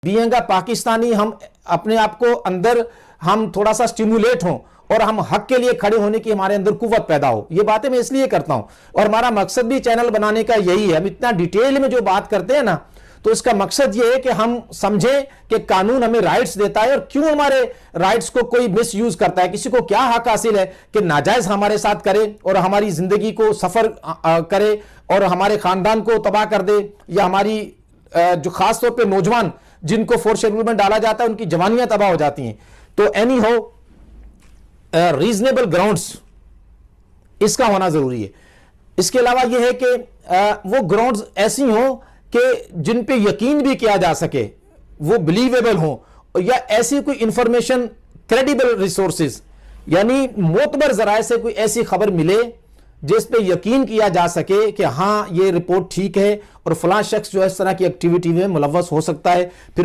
Being a Pakistani ہم اپنے آپ کو اندر ہم تھوڑا سا سٹیمولیٹ ہوں اور ہم حق کے لیے کھڑے ہونے کی ہمارے اندر قوت پیدا ہو. یہ باتیں میں اس لیے کرتا ہوں اور ہمارا مقصد بھی چینل بنانے کا یہی ہے. ہم اتنا ڈیٹیل میں جو بات کرتے ہیں نا تو اس کا مقصد یہ ہے کہ ہم سمجھیں کہ قانون ہمیں رائٹس دیتا ہے اور کیوں ہمارے رائٹس کو کوئی مس یوز کرتا ہے. کسی کو کیا حق حاصل ہے کہ ناجائز ہمارے ساتھ کرے اور ہماری زندگی کو سفر کرے اور ہمارے خاندان کو تباہ کر دے, یا ہماری جو خاص طور پہ نوجوان جن کو فورس شیڈول میں ڈالا جاتا ہے ان کی جوانیاں تباہ ہو جاتی ہیں. تو اینی ہو ریزنیبل گراؤنڈز اس کا ہونا ضروری ہے. اس کے علاوہ یہ ہے کہ وہ گراؤنڈز ایسی ہوں کہ جن پہ یقین بھی کیا جا سکے, وہ بلیویبل ہوں, یا ایسی کوئی انفارمیشن کریڈیبل ریسورسز یعنی معتبر ذرائع سے کوئی ایسی خبر ملے جس پہ یقین کیا جا سکے کہ ہاں یہ رپورٹ ٹھیک ہے اور فلاں شخص جو اس طرح کی ایکٹیویٹی میں ملوث ہو سکتا ہے. پھر